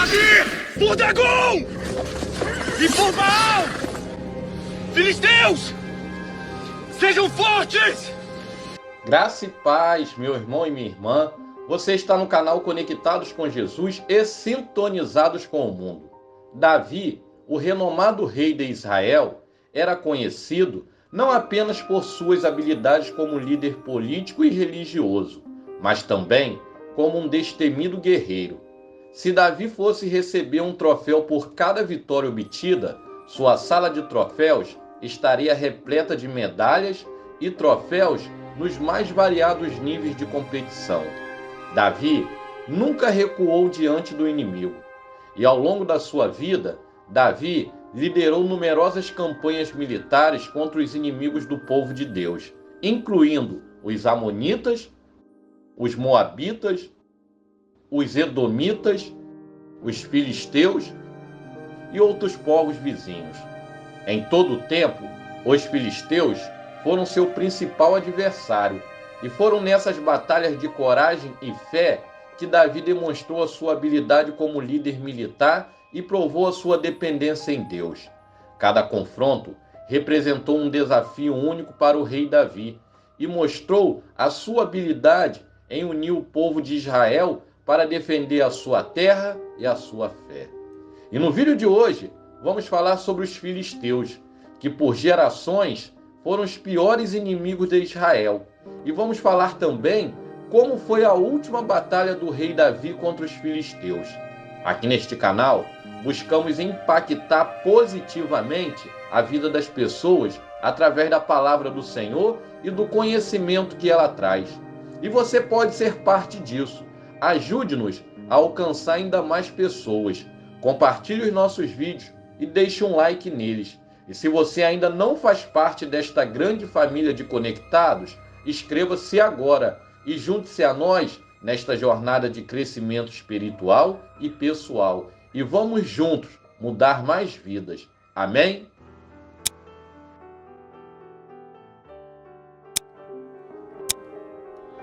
Davi! Por Dagon! E por Baal! Filisteus! Sejam fortes! Graça e paz, meu irmão e minha irmã. Você está no canal Conectados com Jesus e Sintonizados com o Mundo. Davi, o renomado rei de Israel, era conhecido não apenas por suas habilidades como líder político e religioso, mas também como um destemido guerreiro. Se Davi fosse receber um troféu por cada vitória obtida, sua sala de troféus estaria repleta de medalhas e troféus nos mais variados níveis de competição. Davi nunca recuou diante do inimigo, e ao longo da sua vida, Davi liderou numerosas campanhas militares contra os inimigos do povo de Deus, incluindo os amonitas, os moabitas, os edomitas, os filisteus e outros povos vizinhos. Em todo o tempo, os filisteus foram seu principal adversário, e foram nessas batalhas de coragem e fé que Davi demonstrou a sua habilidade como líder militar e provou a sua dependência em Deus. Cada confronto representou um desafio único para o rei Davi e mostrou a sua habilidade em unir o povo de Israel para defender a sua terra e a sua fé. E no vídeo de hoje, vamos falar sobre os filisteus, que por gerações foram os piores inimigos de Israel. E vamos falar também como foi a última batalha do rei Davi contra os filisteus. Aqui neste canal, buscamos impactar positivamente a vida das pessoas através da palavra do Senhor e do conhecimento que ela traz. E você pode ser parte disso. Ajude-nos a alcançar ainda mais pessoas. Compartilhe os nossos vídeos e deixe um like neles. E se você ainda não faz parte desta grande família de conectados, inscreva-se agora e junte-se a nós nesta jornada de crescimento espiritual e pessoal. E vamos juntos mudar mais vidas. Amém?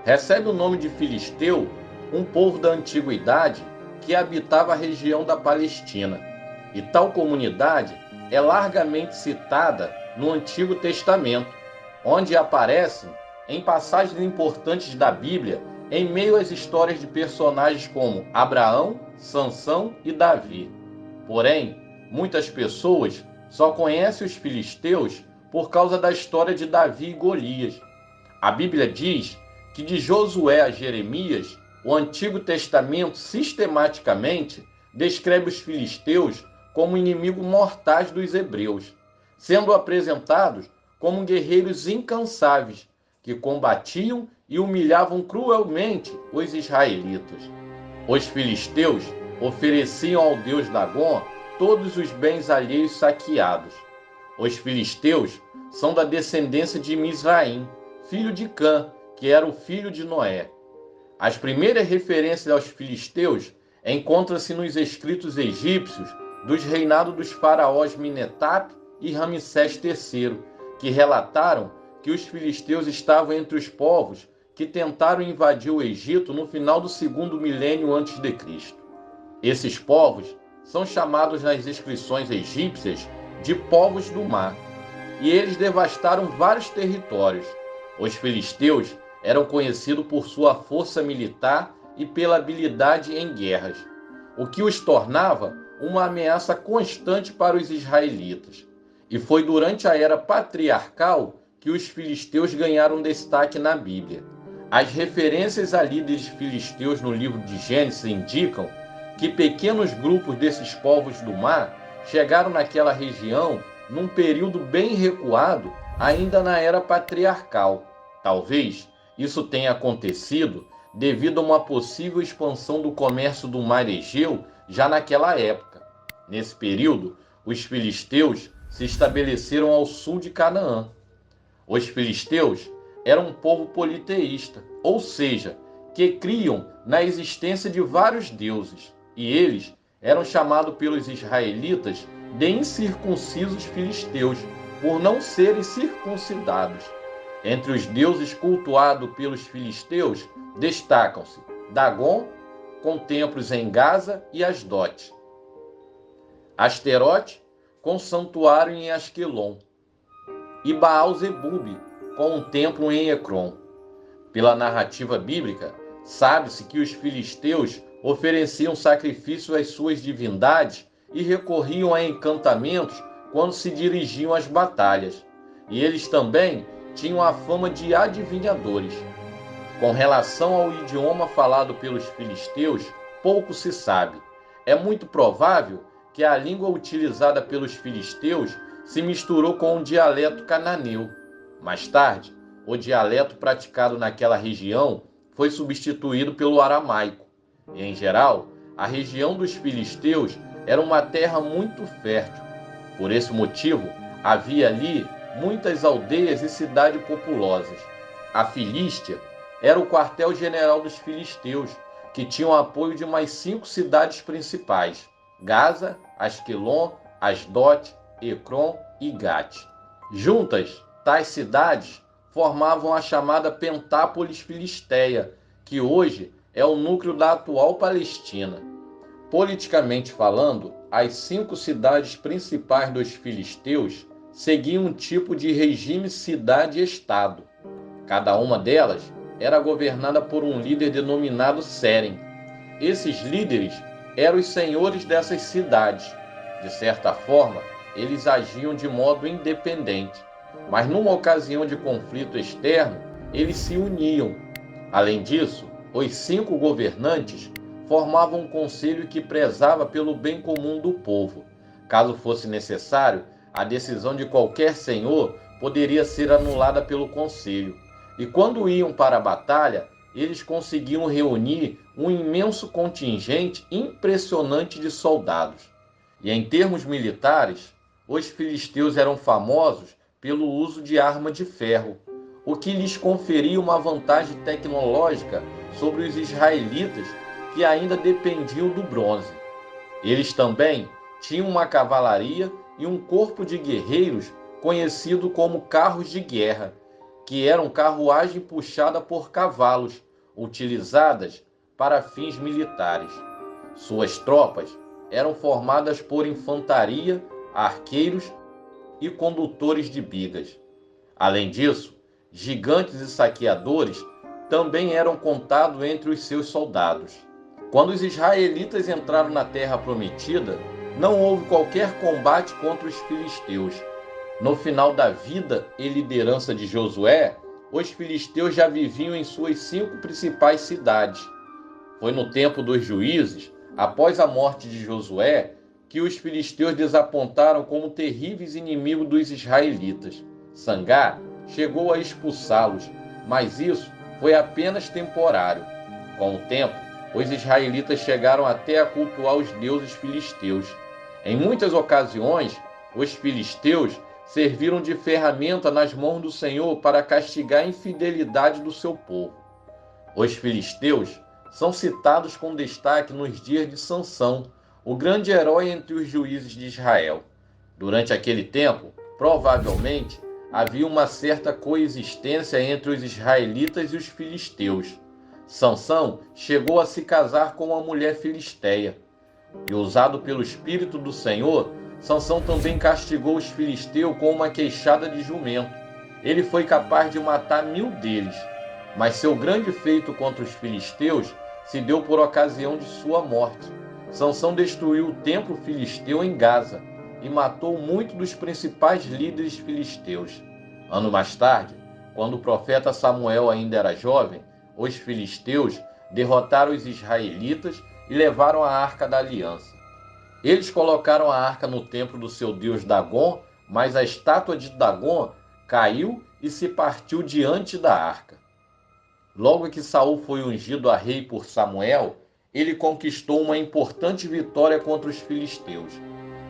Recebe o nome de Filisteu um povo da antiguidade que habitava a região da Palestina. E tal comunidade é largamente citada no Antigo Testamento, onde aparecem em passagens importantes da Bíblia, em meio às histórias de personagens como Abraão, Sansão e Davi. Porém, muitas pessoas só conhecem os filisteus por causa da história de Davi e Golias. A Bíblia diz que de Josué a Jeremias, o Antigo Testamento sistematicamente descreve os filisteus como inimigos mortais dos hebreus, sendo apresentados como guerreiros incansáveis que combatiam e humilhavam cruelmente os israelitas. Os filisteus ofereciam ao deus Dagon todos os bens alheios saqueados. Os filisteus são da descendência de Misraim, filho de Cã, que era o filho de Noé. As primeiras referências aos filisteus encontram-se nos escritos egípcios dos reinados dos faraós Minetap e Ramsés III, que relataram que os filisteus estavam entre os povos que tentaram invadir o Egito no final do segundo milênio antes de Cristo. Esses povos são chamados nas inscrições egípcias de povos do mar, e eles devastaram vários territórios. Os filisteus eram conhecidos por sua força militar e pela habilidade em guerras, o que os tornava uma ameaça constante para os israelitas. E foi durante a era patriarcal que os filisteus ganharam destaque na Bíblia. As referências a líderes filisteus no livro de Gênesis indicam que pequenos grupos desses povos do mar chegaram naquela região num período bem recuado, ainda na era patriarcal. Talvez isso tenha acontecido devido a uma possível expansão do comércio do mar Egeu já naquela época. Nesse período, os filisteus se estabeleceram ao sul de Canaã. Os filisteus eram um povo politeísta, ou seja, que criam na existência de vários deuses, e eles eram chamados pelos israelitas de incircuncisos filisteus, por não serem circuncidados. Entre os deuses cultuados pelos filisteus destacam-se Dagon, com templos em Gaza e Asdote, Asterote, com santuário em Asquelon, e Baal-zebub, com um templo em Ecrom. Pela narrativa bíblica, sabe-se que os filisteus ofereciam sacrifício às suas divindades e recorriam a encantamentos quando se dirigiam às batalhas. E eles também tinham a fama de adivinhadores. Com relação ao idioma falado pelos filisteus, pouco se sabe. É muito provável que a língua utilizada pelos filisteus se misturou com um dialeto cananeu. Mais tarde, o dialeto praticado naquela região foi substituído pelo aramaico. E, em geral, a região dos filisteus era uma terra muito fértil. Por esse motivo, havia ali muitas aldeias e cidades populosas. A Filístia era o quartel-general dos filisteus, que tinham apoio de mais 5 cidades principais: Gaza, Asquelon, Asdote, Ecrom e Gate. Juntas, tais cidades formavam a chamada Pentápolis Filisteia, que hoje é o núcleo da atual Palestina. Politicamente falando, as 5 cidades principais dos filisteus seguiam um tipo de regime cidade-estado. Cada uma delas era governada por um líder denominado Seren. Esses líderes eram os senhores dessas cidades. De certa forma, eles agiam de modo independente, mas numa ocasião de conflito externo, eles se uniam. Além disso, os 5 governantes formavam um conselho que prezava pelo bem comum do povo. Caso fosse necessário, a decisão de qualquer senhor poderia ser anulada pelo conselho. E quando iam para a batalha, eles conseguiam reunir um imenso contingente impressionante de soldados. E em termos militares, os filisteus eram famosos pelo uso de arma de ferro, o que lhes conferia uma vantagem tecnológica sobre os israelitas, que ainda dependiam do bronze. Eles também tinham uma cavalaria e um corpo de guerreiros conhecido como carros de guerra, que eram carruagem puxada por cavalos, utilizadas para fins militares. Suas tropas eram formadas por infantaria, arqueiros e condutores de bigas. Além disso, gigantes e saqueadores também eram contados entre os seus soldados. Quando os israelitas entraram na Terra Prometida, não houve qualquer combate contra os filisteus. No final da vida e liderança de Josué, os filisteus já viviam em suas 5 principais cidades. Foi no tempo dos juízes, após a morte de Josué, que os filisteus desapontaram como terríveis inimigos dos israelitas. Sangá chegou a expulsá-los, mas isso foi apenas temporário. Com o tempo, os israelitas chegaram até a cultuar os deuses filisteus. Em muitas ocasiões, os filisteus serviram de ferramenta nas mãos do Senhor para castigar a infidelidade do seu povo. Os filisteus são citados com destaque nos dias de Sansão, o grande herói entre os juízes de Israel. Durante aquele tempo, provavelmente, havia uma certa coexistência entre os israelitas e os filisteus. Sansão chegou a se casar com uma mulher filisteia. E usado pelo Espírito do Senhor, Sansão também castigou os filisteus com uma queixada de jumento. Ele foi capaz de matar 1000 deles, mas seu grande feito contra os filisteus se deu por ocasião de sua morte. Sansão destruiu o templo filisteu em Gaza e matou muitos dos principais líderes filisteus. Anos mais tarde, quando o profeta Samuel ainda era jovem, os filisteus derrotaram os israelitas e levaram a Arca da Aliança. Eles colocaram a arca no templo do seu deus Dagom, mas a estátua de Dagom caiu e se partiu diante da arca. Logo que Saul foi ungido a rei por Samuel, ele conquistou uma importante vitória contra os filisteus.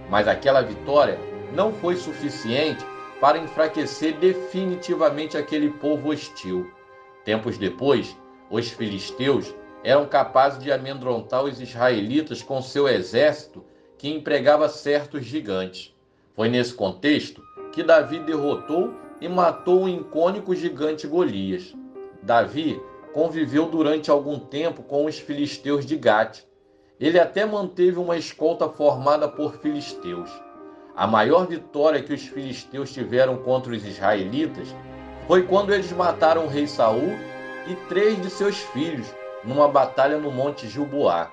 Mas aquela vitória não foi suficiente para enfraquecer definitivamente aquele povo hostil. Tempos depois, os filisteus eram capazes de amedrontar os israelitas com seu exército, que empregava certos gigantes. Foi nesse contexto que Davi derrotou e matou o icônico gigante Golias. Davi conviveu durante algum tempo com os filisteus de Gate, Ele até manteve uma escolta formada por filisteus. A maior vitória que os filisteus tiveram contra os israelitas foi quando eles mataram o rei Saul e 3 de seus filhos numa batalha no Monte Gilboá.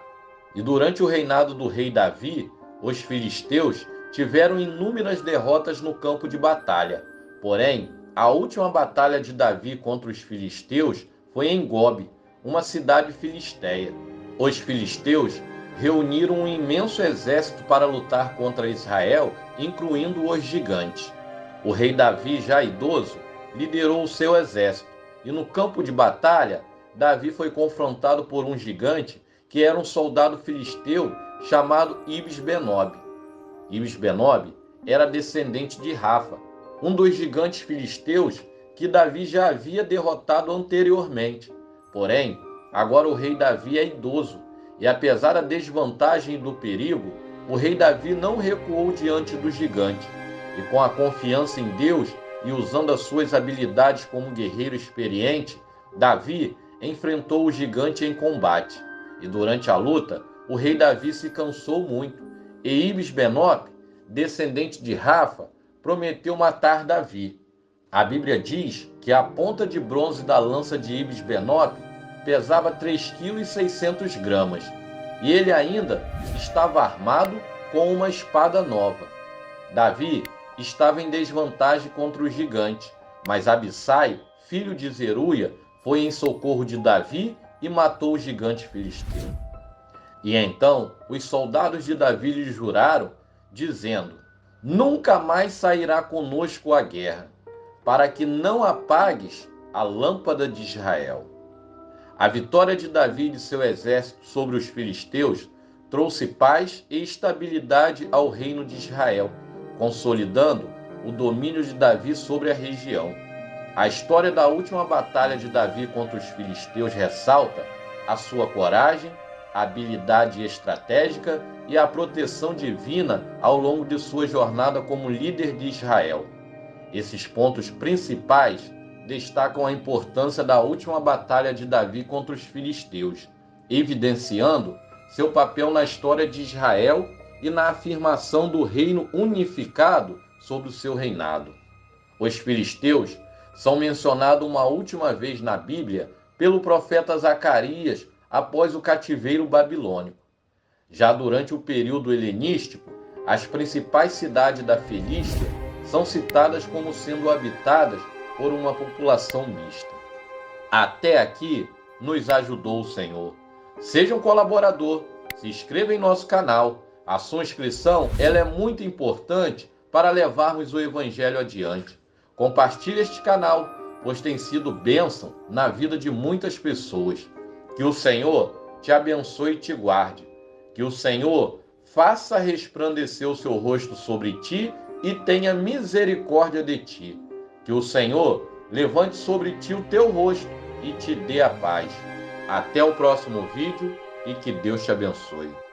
E durante o reinado do rei Davi, os filisteus tiveram inúmeras derrotas no campo de batalha. Porém, a última batalha de Davi contra os filisteus foi em Gobe, uma cidade filisteia. Os filisteus reuniram um imenso exército para lutar contra Israel, incluindo os gigantes. O rei Davi, já idoso, liderou o seu exército, e no campo de batalha, Davi foi confrontado por um gigante que era um soldado filisteu chamado Ibis-Benob. Ibis-Benob era descendente de Rafa, um dos gigantes filisteus que Davi já havia derrotado anteriormente. Porém, agora o rei Davi é idoso, e apesar da desvantagem e do perigo, o rei Davi não recuou diante do gigante. E com a confiança em Deus e usando as suas habilidades como guerreiro experiente, Davi enfrentou o gigante em combate. E durante a luta, o rei Davi se cansou muito, e Ibis-Benob, descendente de Rafa, prometeu matar Davi. A Bíblia diz que a ponta de bronze da lança de Ibis-Benob pesava 3,6 kg, e ele ainda estava armado com uma espada nova. Davi estava em desvantagem contra o gigante, mas Abissai, filho de Zeruia, foi em socorro de Davi e matou o gigante filisteu. E então os soldados de Davi lhe juraram, dizendo: nunca mais sairá conosco a guerra, para que não apagues a lâmpada de Israel. A vitória de Davi e de seu exército sobre os filisteus trouxe paz e estabilidade ao reino de Israel, consolidando o domínio de Davi sobre a região. A história da última batalha de Davi contra os filisteus ressalta a sua coragem, a habilidade estratégica e a proteção divina ao longo de sua jornada como líder de Israel. Esses pontos principais destacam a importância da última batalha de Davi contra os filisteus, evidenciando seu papel na história de Israel e na afirmação do reino unificado sobre o seu reinado. Os filisteus são mencionados uma última vez na Bíblia pelo profeta Zacarias após o cativeiro babilônico. Já durante o período helenístico, as principais cidades da Filístia são citadas como sendo habitadas por uma população mista. Até aqui nos ajudou o Senhor. Seja um colaborador, se inscreva em nosso canal. A sua inscrição ela é muito importante para levarmos o Evangelho adiante. Compartilhe este canal, pois tem sido bênção na vida de muitas pessoas. Que o Senhor te abençoe e te guarde. Que o Senhor faça resplandecer o seu rosto sobre ti e tenha misericórdia de ti. Que o Senhor levante sobre ti o teu rosto e te dê a paz. Até o próximo vídeo e que Deus te abençoe.